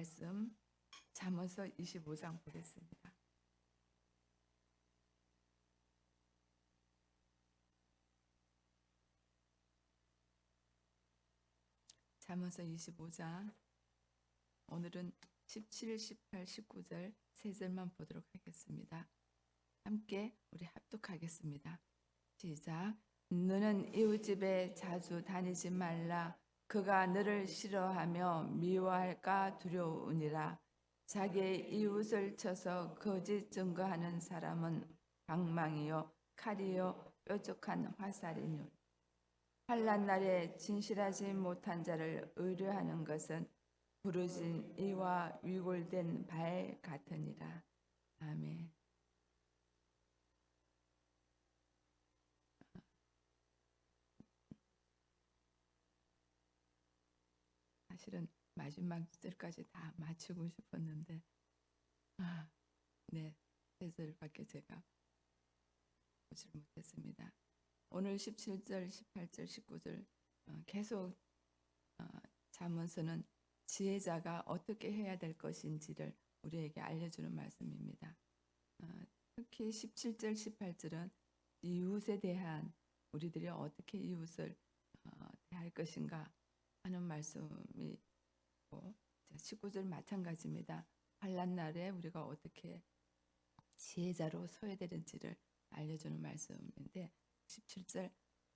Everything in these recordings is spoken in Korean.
말씀 잠언서 25장 보겠습니다. 잠언서 25장 오늘은 17, 18, 19절 세 절만 보도록 하겠습니다. 함께 우리 합독하겠습니다. 시작. 너는 이웃집에 자주 다니지 말라. 그가 너를 싫어하며 미워할까 두려우니라. 자기의 이웃을 쳐서 거짓 증거하는 사람은 방망이요 칼이요 뾰족한 화살이뇨. 환난 날에 진실하지 못한 자를 의뢰하는 것은 부르진 이와 위골된 발 같으니라. 아멘. 사실은 마지막 절까지 다 마치고 싶었는데 세 절밖에 제가 보지 못했습니다. 오늘 17절, 18절, 19절 계속 잠언서는 지혜자가 어떻게 해야 될 것인지를 우리에게 알려주는 말씀입니다. 특히 17절, 18절은 이웃에 대한 우리들이 어떻게 이웃을 대할 것인가 하는 말씀이 있고 19절 마찬가지입니다. 환난 날에 우리가 어떻게 지혜자로 서야 되는지를 알려주는 말씀인데 17절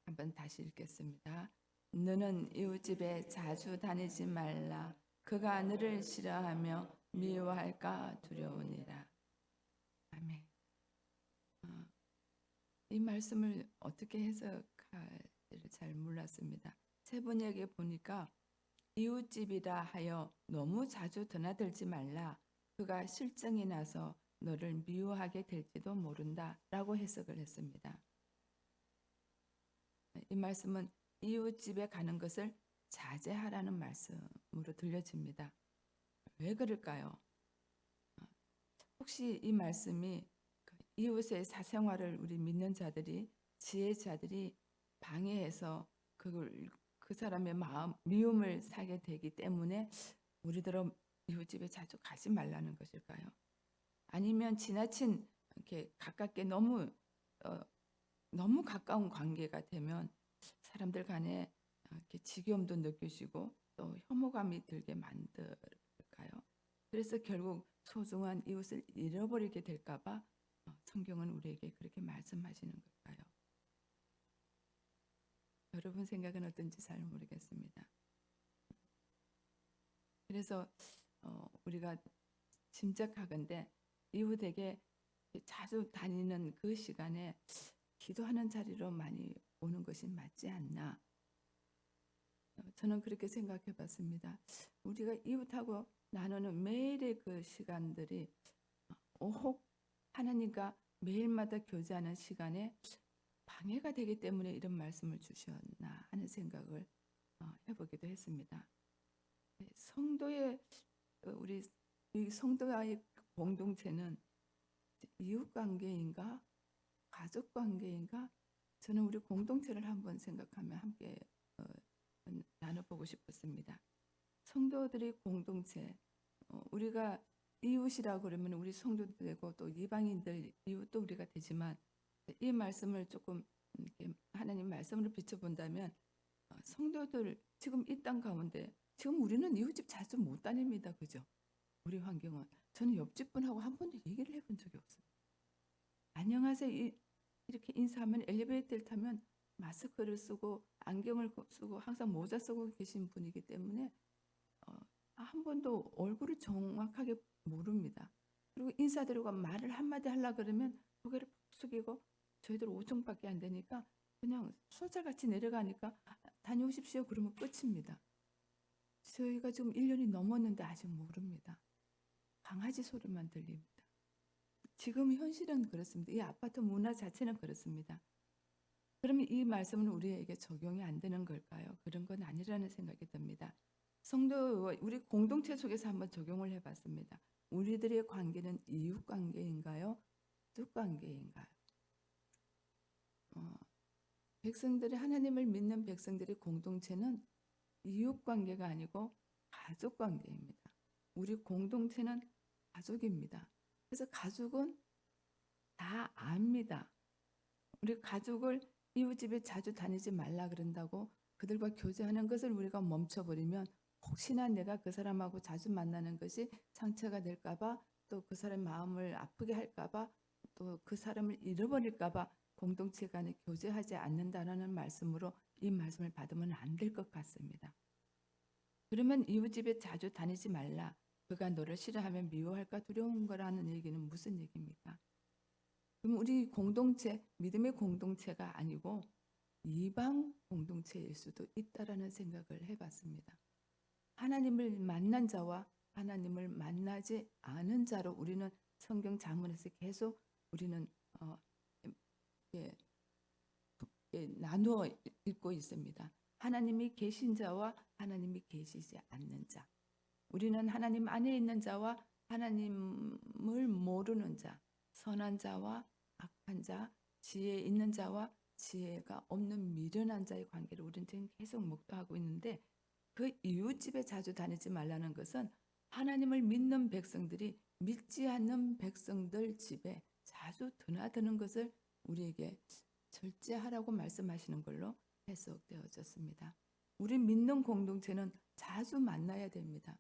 한번 다시 읽겠습니다. 너는 이웃집에 자주 다니지 말라. 그가 너를 싫어하며 미워할까 두려우니라. 아멘. 이 말씀을 어떻게 해석할지를 잘 몰랐습니다. 세 번역에 보니까 이웃집이라 하여 너무 자주 드나들지 말라. 그가 실증이 나서 너를 미워하게 될지도 모른다 라고 해석을 했습니다. 이 말씀은 이웃집에 가는 것을 자제하라는 말씀으로 들려집니다. 왜 그럴까요? 혹시 이 말씀이 이웃의 사생활을 우리 믿는 자들이 지혜자들이 방해해서 그 사람의 마음 미움을 사게 되기 때문에 우리들은 이웃집에 자주 가지 말라는 것일까요? 아니면 지나친 이렇게 가깝게 너무 가까운 관계가 되면 사람들 간에 이렇게 지겨움도 느끼시고 또 혐오감이 들게 만들까요? 그래서 결국 소중한 이웃을 잃어버리게 될까봐 성경은 우리에게 그렇게 말씀하시는 걸까요? 여러분 생각은 어떤지 잘 모르겠습니다. 그래서 우리가 짐작하건대 이웃에게 자주 다니는 그 시간에 기도하는 자리로 많이 오는 것이 맞지 않나. 저는 그렇게 생각해 봤습니다. 우리가 이웃하고 나누는 매일의 그 시간들이 혹 하나님과 매일마다 교제하는 시간에 방해가 되기 때문에 이런 말씀을 주셨나 하는 생각을 해보기도 했습니다. 성도의 우리 이 성도와의 공동체는 이웃 관계인가 가족 관계인가 저는 우리 공동체를 한번 생각하며 함께 나눠보고 싶었습니다. 성도들의 공동체 우리가 이웃이라고 그러면 우리 성도도 되고 또 이방인들 이웃도 우리가 되지만 이 말씀을 조금 하나님 말씀으로 비춰본다면 성도들 지금 이 땅 가운데 지금 우리는 이웃집 자주 못 다닙니다. 그죠? 우리 환경은 저는 옆집 분하고 한 번도 얘기를 해본 적이 없습니다. 안녕하세요 이렇게 인사하면 엘리베이터를 타면 마스크를 쓰고 안경을 쓰고 항상 모자 쓰고 계신 분이기 때문에 한 번도 얼굴을 정확하게 모릅니다. 그리고 인사드리고 말을 한마디 하려고 그러면 고개를 푹 숙이고 저희들 5층밖에 안 되니까 그냥 소설같이 내려가니까 다녀오십시오 그러면 끝입니다. 저희가 지금 1년이 넘었는데 아직 모릅니다. 강아지 소리만 들립니다. 지금 현실은 그렇습니다. 이 아파트 문화 자체는 그렇습니다. 그러면 이 말씀은 우리에게 적용이 안 되는 걸까요? 그런 건 아니라는 생각이 듭니다. 성도 우리 공동체 속에서 한번 적용을 해봤습니다. 우리들의 관계는 이웃 관계인가요? 가족 관계인가요? 백성들이 하나님을 믿는 백성들의 공동체는 이웃 관계가 아니고 가족 관계입니다. 우리 공동체는 가족입니다. 그래서 가족은 다 압니다. 우리 가족을 이웃집에 자주 다니지 말라 그런다고 그들과 교제하는 것을 우리가 멈춰버리면 혹시나 내가 그 사람하고 자주 만나는 것이 상처가 될까 봐, 또 그 사람 마음을 아프게 할까 봐, 또 그 사람을 잃어버릴까 봐 공동체 간에 교제하지 않는다라는 말씀으로 이 말씀을 받으면 안 될 것 같습니다. 그러면 이웃집에 자주 다니지 말라. 그가 너를 싫어하면 미워할까 두려운 거라는 얘기는 무슨 얘기입니까? 그럼 우리 공동체, 믿음의 공동체가 아니고 이방 공동체일 수도 있다라는 생각을 해봤습니다. 하나님을 만난 자와 하나님을 만나지 않은 자로 우리는 성경 자문에서 계속 우리는 예, 나누어 읽고 있습니다. 하나님이 계신 자와 하나님이 계시지 않는 자. 우리는 하나님 안에 있는 자와 하나님을 모르는 자, 선한 자와 악한 자, 지혜 있는 자와 지혜가 없는 미련한 자의 관계를 우리는 지금 계속 목도하고 있는데, 그 이웃집에 자주 다니지 말라는 것은 하나님을 믿는 백성들이 믿지 않는 백성들 집에 자주 드나드는 것을 우리에게 절제하라고 말씀하시는 걸로 해석되어졌습니다. 우리 믿는 공동체는 자주 만나야 됩니다.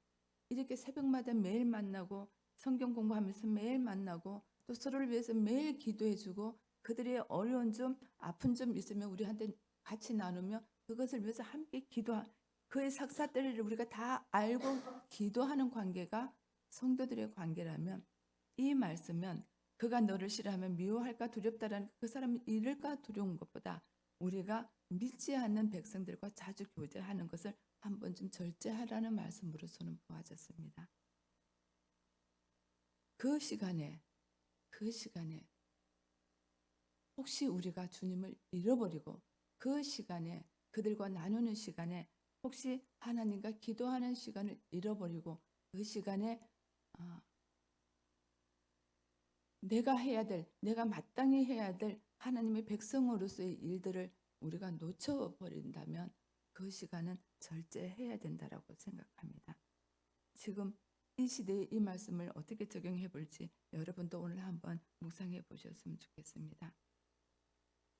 이렇게 새벽마다 매일 만나고 성경 공부하면서 매일 만나고 또 서로를 위해서 매일 기도해주고 그들의 어려운 점, 아픈 점 있으면 우리한테 같이 나누며 그것을 위해서 함께 기도하, 그의 sak사들을 우리가 다 알고 기도하는 관계가 성도들의 관계라면, 이 말씀은 그가 너를 싫어하면 미워할까 두렵다라는 그 사람을 잃을까 두려운 것보다 우리가 믿지 않는 백성들과 자주 교제하는 것을 한 번쯤 절제하라는 말씀으로 저는 보아졌습니다. 그 시간에 혹시 우리가 주님을 잃어버리고 그 시간에 그들과 나누는 시간에 혹시 하나님과 기도하는 시간을 잃어버리고 그 시간에 내가 해야 될, 내가 마땅히 해야 될 하나님의 백성으로서의 일들을 우리가 놓쳐버린다면 그 시간은 절제해야 된다라고 생각합니다. 지금 이 시대에 이 말씀을 어떻게 적용해 볼지 여러분도 오늘 한번 묵상해 보셨으면 좋겠습니다.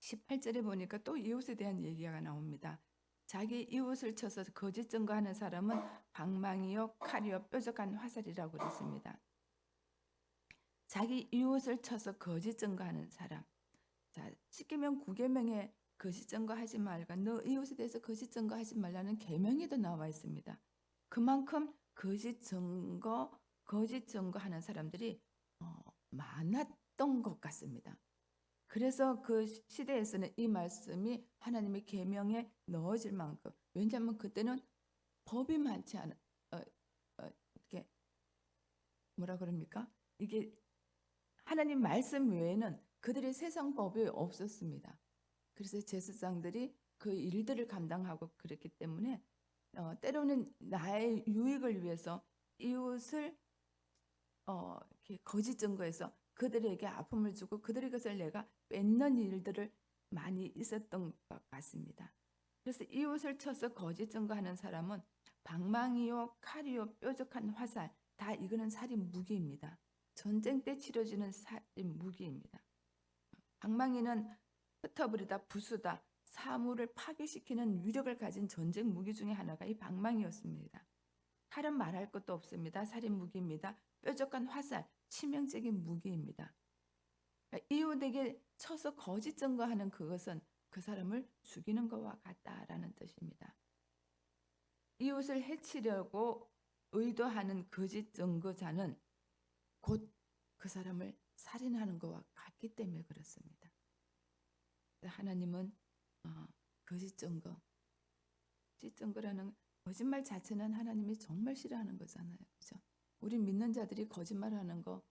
18절에 보니까 또 이웃에 대한 얘기가 나옵니다. 자기 이웃을 쳐서 거짓 증거하는 사람은 방망이요 칼이요 뾰족한 화살이라고 그랬습니다. 자기 이웃을 쳐서 거짓 증거하는 사람. 자, 10계명 9계명에 거짓 증거하지 말까, 너 이웃에 대해서 거짓 증거하지 말라는 계명에도 나와 있습니다. 그만큼 거짓 증거하는 사람들이 많았던 것 같습니다. 그래서 그 시대에서는 이 말씀이 하나님의 계명에 넣어질 만큼, 왜냐하면 그때는 법이 많지 않아, 이렇게 뭐라 그럽니까? 이게 하나님 말씀 외에는 그들의 세상 법이 없었습니다. 그래서 제사장들이 그 일들을 감당하고 그랬기 때문에 때로는 나의 유익을 위해서 이웃을 이렇게 거짓 증거해서 그들에게 아픔을 주고 그들의 것을 내가 뺏는 일들을 많이 있었던 것 같습니다. 그래서 이웃을 쳐서 거짓 증거하는 사람은 방망이요, 칼이요, 뾰족한 화살, 다 이거는 살인 무기입니다. 전쟁 때 치러지는 살인 무기입니다. 방망이는 흩어버리다, 부수다, 사물을 파괴시키는 위력을 가진 전쟁 무기 중에 하나가 이 방망이였습니다. 칼은 말할 것도 없습니다. 살인 무기입니다. 뾰족한 화살, 치명적인 무기입니다. 이웃에게 쳐서 거짓 증거하는 그것은 그 사람을 죽이는 것과 같다라는 뜻입니다. 이웃을 해치려고 의도하는 거짓 증거자는 곧 그 사람을 살인하는 것과 같기 때문에 그렇습니다. 하나님은 거짓 증거라는 거짓말 자체는 하나님이 정말 싫어하는 거잖아요. 그렇죠? 우리 믿는 자들이 거짓말하는 거,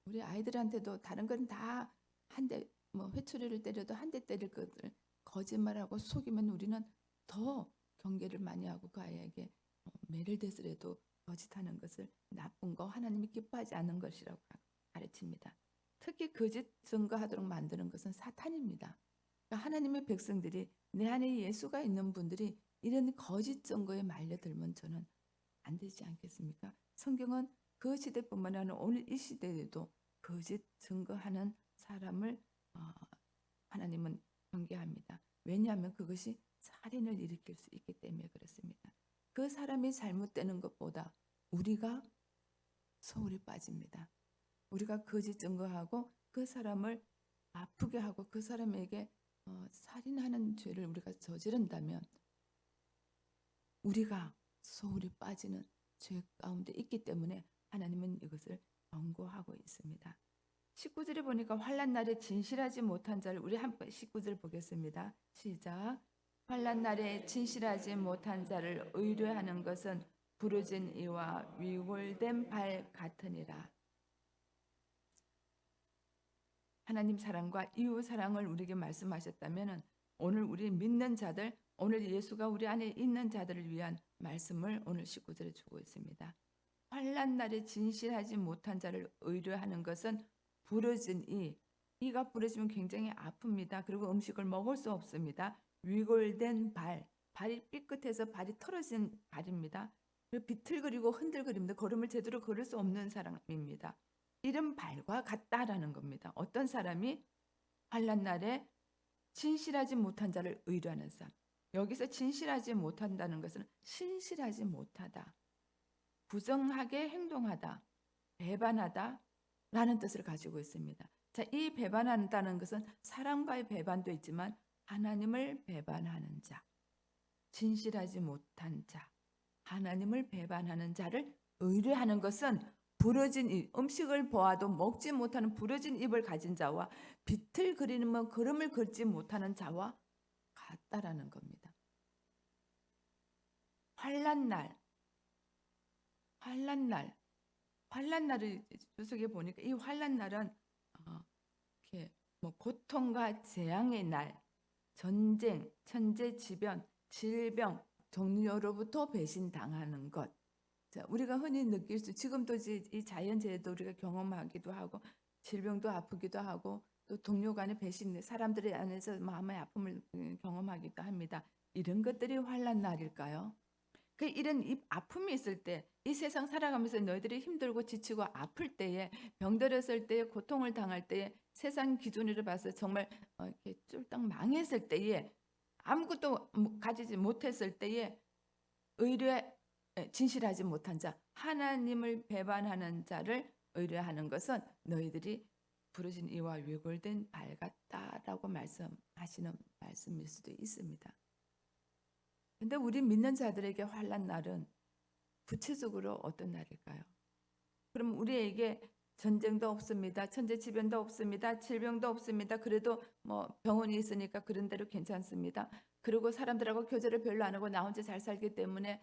우리 아이들한테도 다른 건 다 한 대, 뭐 회초리를 때려도 한 대 때릴 것을 거짓말하고 속이면 우리는 더 경계를 많이 하고 그 아이에게 매를 대서라도 거짓하는 것을 나쁜 거, 하나님이 기뻐하지 않는 것이라고 가르칩니다. 특히 거짓 증거하도록 만드는 것은 사탄입니다. 그러니까 하나님의 백성들이, 내 안에 예수가 있는 분들이 이런 거짓 증거에 말려들면 저는 안 되지 않겠습니까? 성경은 그 시대뿐만 아니라 오늘 이 시대에도 거짓 증거하는 사람을 하나님은 경계합니다. 왜냐하면 그것이 살인을 일으킬 수 있기 때문에 그렇습니다. 그 사람이 잘못되는 것보다 우리가 소홀히 빠집니다. 우리가 거짓 증거하고 그 사람을 아프게 하고 그 사람에게 살인하는 죄를 우리가 저지른다면 우리가 소홀히 빠지는 죄 가운데 있기 때문에 하나님은 이것을 경고하고 있습니다. 19절에 보니까 환난 날에 진실하지 못한 자를 우리 한번 19절 보겠습니다. 시작. 환난 날에 진실하지 못한 자를 의뢰하는 것은 부르진 이와 위골된 발 같으니라. 하나님 사랑과 이웃 사랑을 우리에게 말씀하셨다면 오늘 우리 믿는 자들, 오늘 예수가 우리 안에 있는 자들을 위한 말씀을 오늘 19절에 주고 있습니다. 환난 날에 진실하지 못한 자를 의뢰하는 것은 부러진 이가 부러지면 굉장히 아픕니다. 그리고 음식을 먹을 수 없습니다. 위골된 발이 삐끗해서 발이 털어진 발입니다. 그리고 비틀거리고 흔들거립니다. 걸음을 제대로 걸을 수 없는 사람입니다. 이런 발과 같다라는 겁니다. 어떤 사람이 환난 날에 진실하지 못한 자를 의뢰하는 사람. 여기서 진실하지 못한다는 것은 신실하지 못하다, 부정하게 행동하다, 배반하다 라는 뜻을 가지고 있습니다. 자, 이 배반한다는 것은 사람과의 배반도 있지만 하나님을 배반하는 자, 진실하지 못한 자, 하나님을 배반하는 자를 의뢰하는 것은 부러진 입, 음식을 보아도 먹지 못하는 부러진 입을 가진 자와 비틀거리는 걸음을 걷지 못하는 자와 같다라는 겁니다. 환난 날을 주석에 보니까 이 환난 날은 이렇게 고통과 재앙의 날, 전쟁, 천재지변, 질병, 동료로부터 배신당하는 것. 자, 우리가 흔히 느낄 수, 지금도 이 자연재해도 우리가 경험하기도 하고 질병도 아프기도 하고 또 동료 간의 배신, 사람들의 안에서 마음의 아픔을 경험하기도 합니다. 이런 것들이 환난 날일까요? 이런 아픔이 있을 때, 이 세상 살아가면서 너희들이 힘들고 지치고 아플 때에, 병들었을 때에, 고통을 당할 때에, 세상 기준으로 봐서 정말 이렇게 쫄딱 망했을 때에, 아무것도 가지지 못했을 때에 진실하지 못한 자, 하나님을 배반하는 자를 의뢰하는 것은 너희들이 부르신 이와 위골된 발 같다라고 말씀하시는 말씀일 수도 있습니다. 근데 우리 믿는 자들에게 환난 날은 구체적으로 어떤 날일까요? 그럼 우리에게 전쟁도 없습니다. 천재지변도 없습니다. 질병도 없습니다. 그래도 병원이 있으니까 그런 대로 괜찮습니다. 그리고 사람들하고 교제를 별로 안 하고 나 혼자 잘 살기 때문에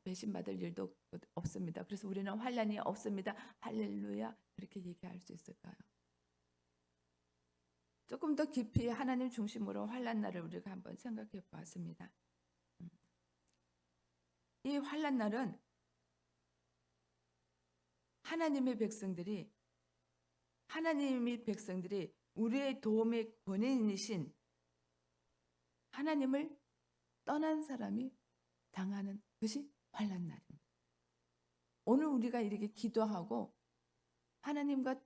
배신받을 일도 없습니다. 그래서 우리는 환난이 없습니다. 할렐루야. 그렇게 얘기할 수 있을까요? 조금 더 깊이 하나님 중심으로 환난 날을 우리가 한번 생각해 보았습니다. 이 환난 날은 하나님의 백성들이 우리의 도움의 권인이신 하나님을 떠난 사람이 당하는 것이 환난 날입니다. 오늘 우리가 이렇게 기도하고 하나님과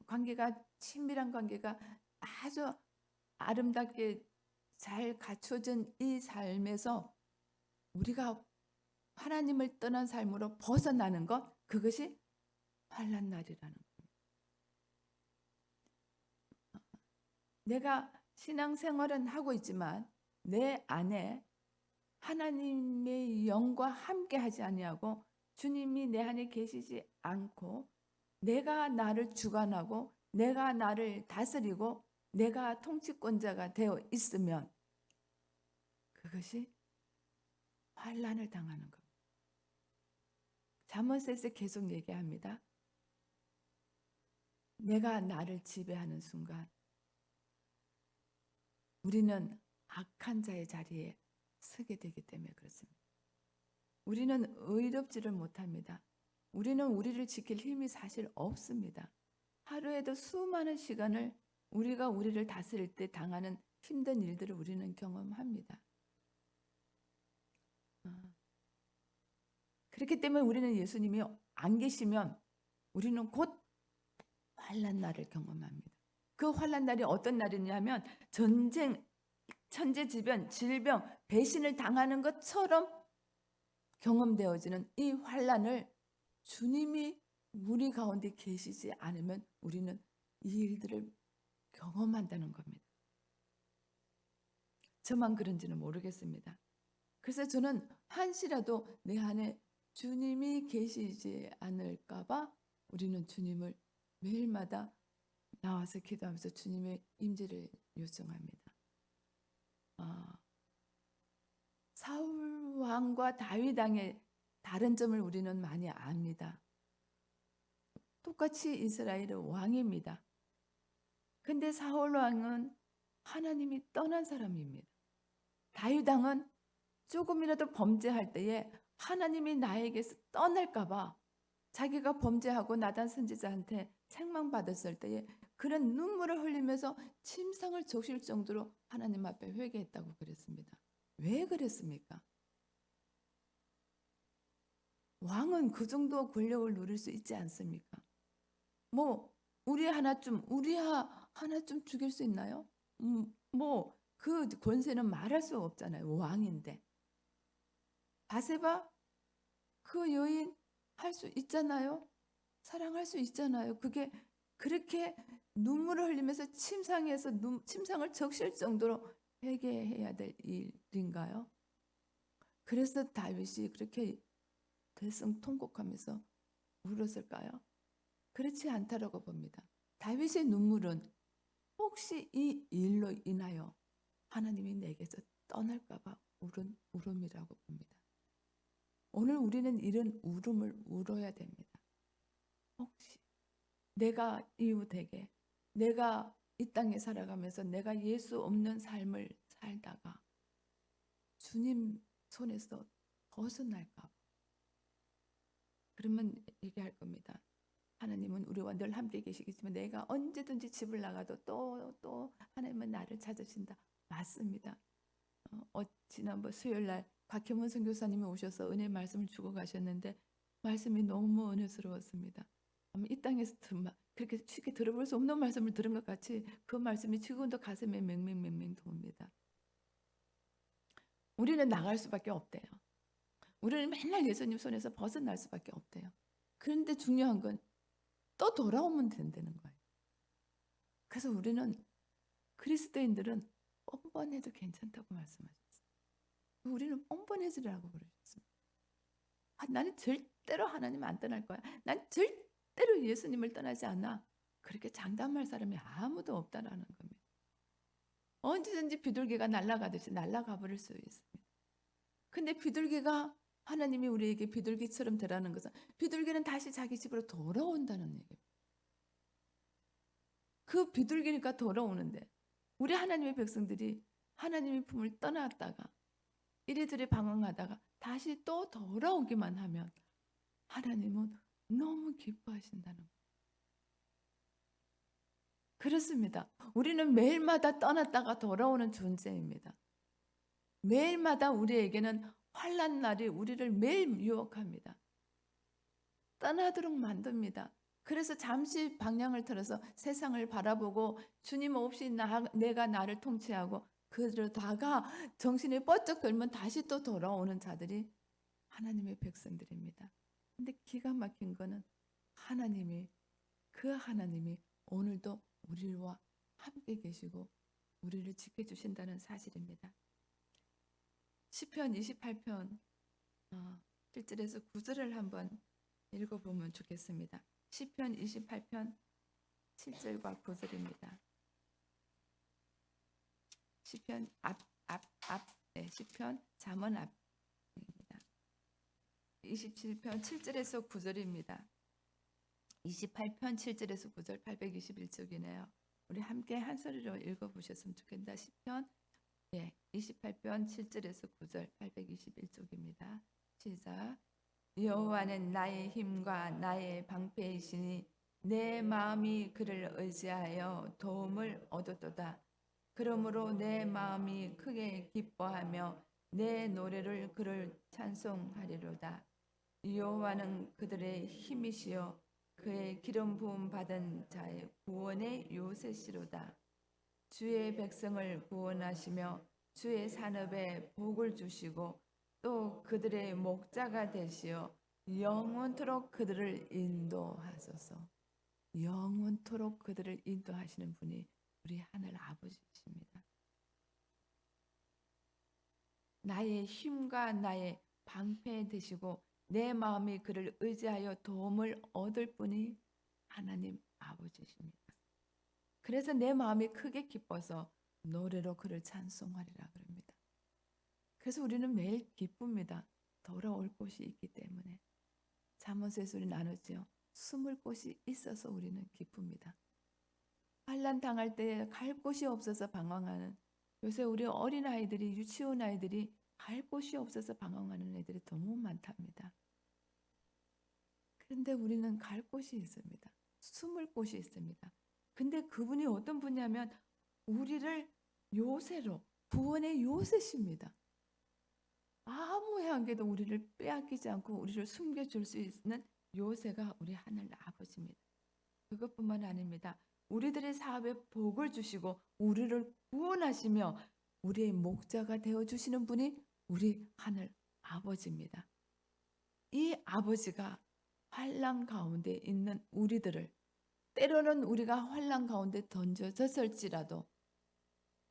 관계가, 친밀한 관계가 아주 아름답게 잘 갖춰진 이 삶에서 우리가 하나님을 떠난 삶으로 벗어나는 것, 그것이 환난 날이라는 겁니다. 내가 신앙생활은 하고 있지만 내 안에 하나님의 영과 함께 하지 아니하고 주님이 내 안에 계시지 않고 내가 나를 주관하고 내가 나를 다스리고 내가 통치권자가 되어 있으면 그것이 환난을 당하는 겁니다. 잠언서에서 계속 얘기합니다. 내가 나를 지배하는 순간 우리는 악한 자의 자리에 서게 되기 때문에 그렇습니다. 우리는 의롭지를 못합니다. 우리는 우리를 지킬 힘이 사실 없습니다. 하루에도 수많은 시간을 우리가 우리를 다스릴 때 당하는 힘든 일들을 우리는 경험합니다. 그렇기 때문에 우리는 예수님이 안 계시면 우리는 곧 환난 날을 경험합니다. 그 환난 날이 어떤 날이냐면 전쟁, 천재지변, 질병, 배신을 당하는 것처럼 경험되어지는 이 환난을 주님이 우리 가운데 계시지 않으면 우리는 이 일들을 경험한다는 겁니다. 저만 그런지는 모르겠습니다. 그래서 저는 한시라도 내 안에 주님이 계시지 않을까 봐 우리는 주님을 매일마다 나와서 기도하면서 주님의 임재를 요청합니다. 사울 왕과 다윗 왕의 다른 점을 우리는 많이 압니다. 똑같이 이스라엘의 왕입니다. 근데 사울 왕은 하나님이 떠난 사람입니다. 다윗 왕은 조금이라도 범죄할 때에 하나님이 나에게서 떠날까 봐 자기가 범죄하고 나단 선지자한테 책망받았을 때에 그런 눈물을 흘리면서 침상을 적실 정도로 하나님 앞에 회개했다고 그랬습니다. 왜 그랬습니까? 왕은 그 정도 권력을 누릴 수 있지 않습니까? 뭐 하나쯤 죽일 수 있나요? 뭐 그 권세는 말할 수 없잖아요. 왕인데. 바세바 그 여인 할 수 있잖아요. 사랑할 수 있잖아요. 그게 그렇게 눈물을 흘리면서 침상을 적실 정도로 회개해야 될 일인가요? 그래서 다윗이 그렇게 대성통곡하면서 울었을까요? 그렇지 않다라고 봅니다. 다윗의 눈물은 혹시 이 일로 인하여 하나님이 내게서 떠날까 봐 울은 울음이라고 봅니다. 오늘 우리는 이런 울음을 울어야 됩니다. 혹시 내가 이웃에게, 내가 이 땅에 살아가면서 내가 예수 없는 삶을 살다가 주님 손에서 벗어날까 봐. 그러면 얘기할 겁니다. 하나님은 우리와 늘 함께 계시겠지만 내가 언제든지 집을 나가도 또 하나님은 나를 찾으신다. 맞습니다. 지난번 수요일 날 박혜문 선교사님이 오셔서 은혜 말씀을 주고 가셨는데 말씀이 너무 은혜스러웠습니다. 이 땅에서 그렇게 쉽게 들어볼 수 없는 말씀을 들은 것 같이 그 말씀이 지금도 가슴에 맹맹맹맹 도웁니다. 우리는 나갈 수밖에 없대요. 우리는 맨날 예수님 손에서 벗어날 수밖에 없대요. 그런데 중요한 건 또 돌아오면 된다는 거예요. 그래서 우리는 그리스도인들은 뻔뻔해도 괜찮다고 말씀하셨어요. 우리는 뻔뻔해지라고 그러셨습니다. 나는 절대로 하나님 안 떠날 거야. 난 절대로 예수님을 떠나지 않아. 그렇게 장담할 사람이 아무도 없다라는 겁니다. 언제든지 비둘기가 날아가듯이 날아가 버릴 수 있습니다. 근데 비둘기가 하나님이 우리에게 비둘기처럼 되라는 것은 비둘기는 다시 자기 집으로 돌아온다는 얘기예요. 그 비둘기니까 돌아오는데 우리 하나님의 백성들이 하나님의 품을 떠났다가 이리저리 방황하다가 다시 또 돌아오기만 하면 하나님은 너무 기뻐하신다는 거예요. 그렇습니다. 우리는 매일마다 떠났다가 돌아오는 존재입니다. 매일마다 우리에게는 환난 날이 우리를 매일 유혹합니다. 떠나도록 만듭니다. 그래서 잠시 방향을 틀어서 세상을 바라보고 주님 없이 내가 나를 통치하고 그러다가 정신이 번쩍 들면 다시 또 돌아오는 자들이 하나님의 백성들입니다. 근데 기가 막힌 거는 그 하나님이 오늘도 우리와 함께 계시고 우리를 지켜주신다는 사실입니다. 시편 28편 1절에서 9절을 한번 읽어보면 좋겠습니다. 시편 28편 7절과 9절입니다. 시편 시편 잠언 앞입니다. 27편 7절에서 9절입니다. 28편 7절에서 9절 821쪽이네요. 우리 함께 한 소리로 읽어보셨으면 좋겠다. 시편 28편 7절에서 9절 821쪽입니다. 시작. 여호와는 나의 힘과 나의 방패이시니 내 마음이 그를 의지하여 도움을 얻었도다. 그러므로 내 마음이 크게 기뻐하며 내 노래를 그를 찬송하리로다. 여호와는 그들의 힘이시여 그의 기름 부음 받은 자의 구원의 요새시로다. 주의 백성을 구원하시며 주의 산업에 복을 주시고 또 그들의 목자가 되시어 영원토록 그들을 인도하소서. 영원토록 그들을 인도하시는 분이 우리 하늘 아버지십니다. 나의 힘과 나의 방패 되시고 내 마음이 그를 의지하여 도움을 얻을 분이 하나님 아버지십니다. 그래서 내 마음이 크게 기뻐서 노래로 그를 찬송하리라 그럽니다. 그래서 우리는 매일 기쁩니다. 돌아올 곳이 있기 때문에. 잠언서에서 우리 나누지요. 숨을 곳이 있어서 우리는 기쁩니다. 환난 당할 때 갈 곳이 없어서 방황하는, 요새 우리 어린아이들이, 유치원 아이들이 갈 곳이 없어서 방황하는 애들이 너무 많답니다. 그런데 우리는 갈 곳이 있습니다. 숨을 곳이 있습니다. 근데 그분이 어떤 분이냐면 우리를 요새로, 구원의 요새십니다. 아무 향기도 우리를 빼앗기지 않고 우리를 숨겨줄 수 있는 요새가 우리 하늘 아버지입니다. 그것뿐만 아닙니다. 우리들의 사업에 복을 주시고 우리를 구원하시며 우리의 목자가 되어주시는 분이 우리 하늘 아버지입니다. 이 아버지가 환난 가운데 있는 우리들을, 때로는 우리가 환난 가운데 던져졌을지라도,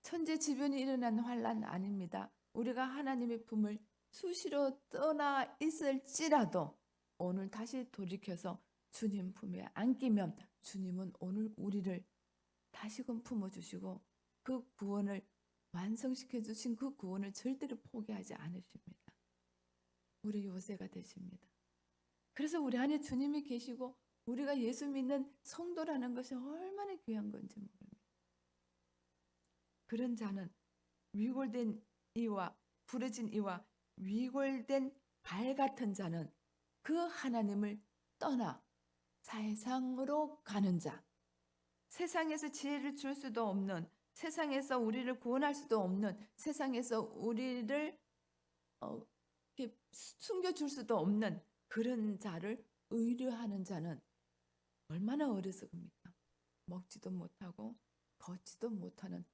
천재지변이 일어난 환난 아닙니다. 우리가 하나님의 품을 수시로 떠나 있을지라도 오늘 다시 돌이켜서 주님 품에 안기면 주님은 오늘 우리를 다시금 품어주시고 그 구원을 완성시켜 주신 그 구원을 절대로 포기하지 않으십니다. 우리 요새가 되십니다. 그래서 우리 안에 주님이 계시고 우리가 예수 믿는 성도라는 것이 얼마나 귀한 건지 모릅니다. 그런 자는 위골된 이와 부러진 이와 위골된 발 같은 자는 그 하나님을 떠나 세상으로 가는 자, 세상에서 지혜를 줄 수도 없는, 세상에서 우리를 구원할 수도 없는, 세상에서 우리를 이렇게 숨겨줄 수도 없는 그런 자를 의뢰하는 자는 얼마나 어리석습니까? 먹지도 못하고 걷지도 못하는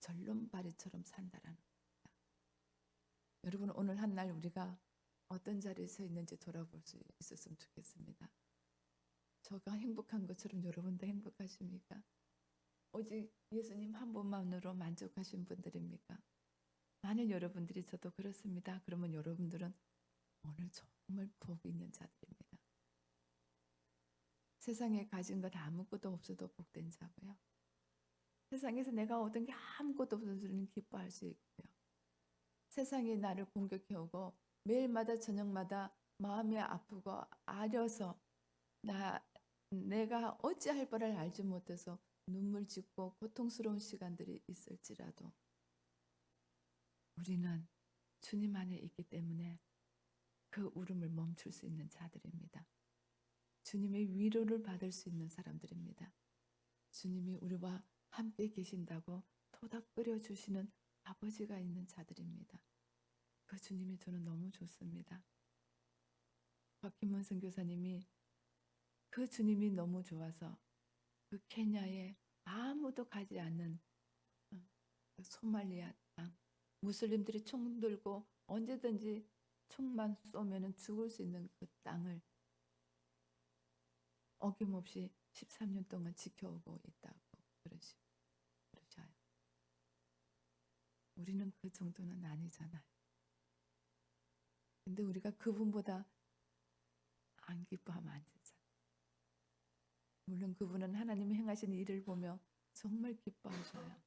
절름발이처럼 산다라는 겁니다. 여러분, 오늘 한 날 우리가 어떤 자리에 서 있는지 돌아볼 수 있었으면 좋겠습니다. 저가 행복한 것처럼 여러분도 행복하십니까? 오직 예수님 한 분만으로 만족하신 분들입니까? 많은 여러분들이 저도 그렇습니다. 그러면 여러분들은 오늘 정말 복 있는 자들입니다. 세상에 가진 것 아무것도 없어도 복된 자고요. 세상에서 내가 얻은 게 아무것도 없어서는 기뻐할 수 있고요. 세상이 나를 공격해오고 매일마다 저녁마다 마음이 아프고 아려서 내가 어찌할 바를 알지 못해서 눈물 짓고 고통스러운 시간들이 있을지라도 우리는 주님 안에 있기 때문에 그 울음을 멈출 수 있는 자들입니다. 주님의 위로를 받을 수 있는 사람들입니다. 주님이 우리와 함께 계신다고 토닥거려 주시는 아버지가 있는 자들입니다. 그 주님이 저는 너무 좋습니다. 박희문 선교사님이 그 주님이 너무 좋아서 그 케냐에 아무도 가지 않는 소말리아 땅, 무슬림들이 총 들고 언제든지 총만 쏘면 죽을 수 있는 그 땅을 어김없이 13년 동안 지켜오고 있다고 그러셔요. 우리는 그 정도는 아니잖아요. 근데 우리가 그분보다 안 기뻐하면 안 되잖아요. 물론 그분은 하나님이 행하신 일을 보며 정말 기뻐하셔요.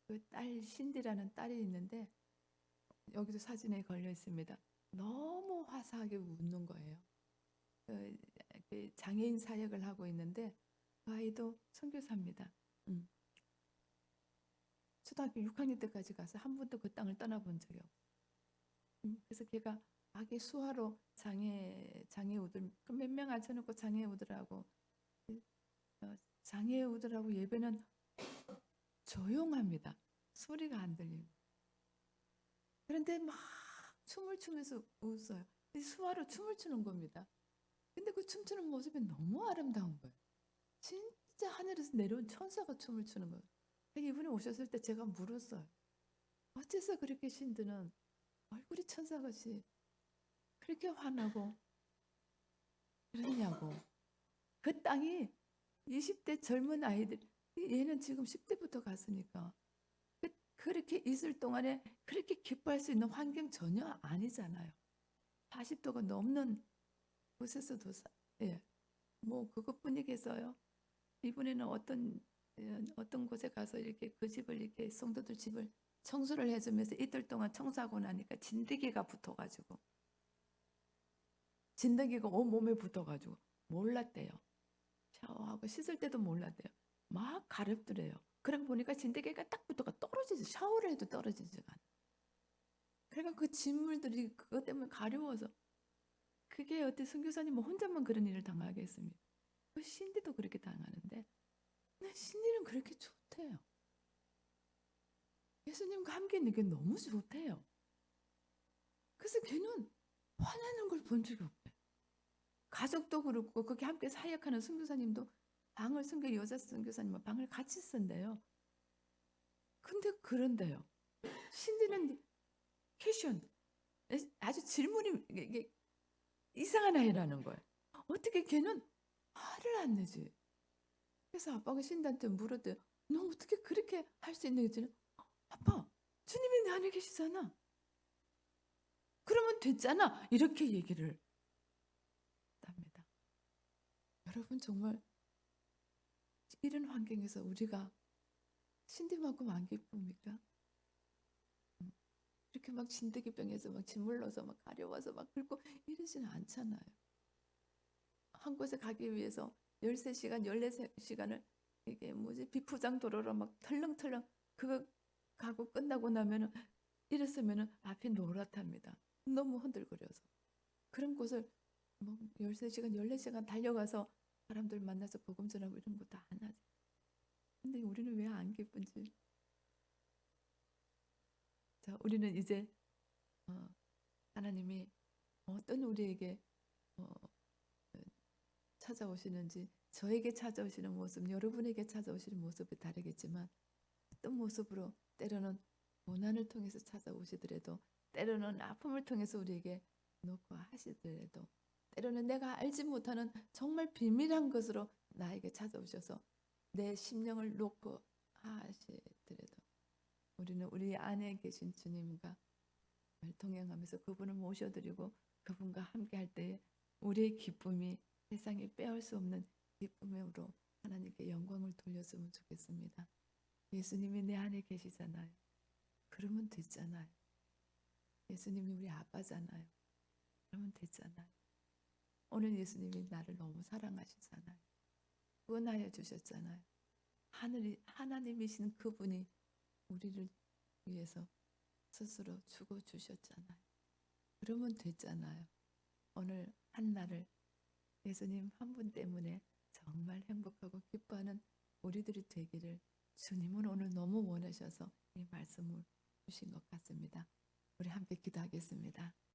그 딸 신디라는 딸이 있는데 여기도 사진에 걸려 있습니다. 너무 화사하게 웃는 거예요. 그 장애인 사역을 하고 있는데 그 아이도 선교사입니다. 초등학교 6학년 때까지 가서 한 번도 그 땅을 떠나본 적이 없어요. 그래서 걔가 아기 수화로 장애우들 몇 명 앉혀놓고 장애우들하고 예배는 조용합니다. 소리가 안 들리고. 그런데 막 춤을 추면서 웃어요. 이 수화로 춤을 추는 겁니다. 근데 그 춤추는 모습이 너무 아름다운 거예요. 진짜 하늘에서 내려온 천사가 춤을 추는 거예요. 이분이 오셨을 때 제가 물었어요. 어째서 그렇게 신드는 얼굴이 천사같이 그렇게 환하고 그러냐고. 그 땅이 20대 젊은 아이들, 얘는 지금 10대부터 갔으니까 그렇게 있을 동안에 그렇게 기뻐할 수 있는 환경 전혀 아니잖아요. 40도가 넘는 곳에서도 예, 뭐 그것뿐이겠어요. 이번에는 어떤 곳에 가서 이렇게 그 집을 이렇게 성도들 집을 청소를 해주면서 이틀 동안 청소하고 나니까 진드기가 붙어가지고 진드기가 온몸에 붙어가지고 몰랐대요. 샤워하고 씻을 때도 몰랐대요. 막 가렵더래요. 그러고 보니까 진드기가 딱 붙어가 떨어지지, 샤워를 해도 떨어지지가 않아. 그러니까 그 진물들이 그것 때문에 가려워서, 그게 어때 선교사님 뭐 혼자만 그런 일을 당하겠습니까? 그 신디도 그렇게 당하는데, 근데 신디는 그렇게 좋대요. 예수님과 함께 있는 게 너무 좋대요. 그래서 걔는 화나는 걸 본 적이 없대. 가족도 그렇고 거기 함께 사역하는 선교사님도 방을 여자 선교사님과 방을 같이 쓴대요. 근데 그런데요, 신디는 캐션 아주 질문이 이게 이상한 아이라는 거예요. 어떻게 걔는 화를 안 내지? 그래서 아빠가 신디한테 물었대요. 너 어떻게 그렇게 할 수 있는 거지? 아빠, 주님이 내 안에 계시잖아. 그러면 됐잖아. 이렇게 얘기를 합니다. 여러분, 정말 이런 환경에서 우리가 신디만큼 안 기쁩니까? 이렇게 막 진드기병에서 막 짓물러서 막 가려워서 막 긁고 이러지는 않잖아요. 한 곳에 가기 위해서 13시간, 14시간을 이게 뭐지 비포장 도로로 막 털렁털렁 그거 가고 끝나고 나면은 이랬으면은 앞이 노랗답니다. 너무 흔들거려서. 그런 곳을 뭐 13시간, 14시간 달려가서 사람들 만나서 복음 전하고 이런 거 다 안 하지. 근데 우리는 왜 안 기쁜지. 자, 우리는 이제 하나님이 어떤 우리에게 어, 찾아오시는지, 저에게 찾아오시는 모습, 여러분에게 찾아오시는 모습이 다르겠지만 어떤 모습으로 때로는 고난을 통해서 찾아오시더라도, 때로는 아픔을 통해서 우리에게 놓고 하시더라도, 때로는 내가 알지 못하는 정말 비밀한 것으로 나에게 찾아오셔서 내 심령을 놓고 하시더라도 우리는 우리 안에 계신 주님과 동행하면서 그분을 모셔드리고 그분과 함께 할 때에 우리의 기쁨이 세상에 빼올 수 없는 기쁨으로 하나님께 영광을 돌렸으면 좋겠습니다. 예수님이 내 안에 계시잖아요. 그러면 됐잖아요. 예수님이 우리 아빠잖아요. 그러면 됐잖아요. 오늘 예수님이 나를 너무 사랑하시잖아요. 구원하여 주셨잖아요. 하나님이신 그분이 우리를 위해서 스스로 죽어 주셨잖아요. 그러면 됐잖아요. 오늘 한날을 예수님 한 분 때문에 정말 행복하고 기뻐하는 우리들이 되기를 주님은 오늘 너무 원하셔서 이 말씀을 주신 것 같습니다. 우리 함께 기도하겠습니다.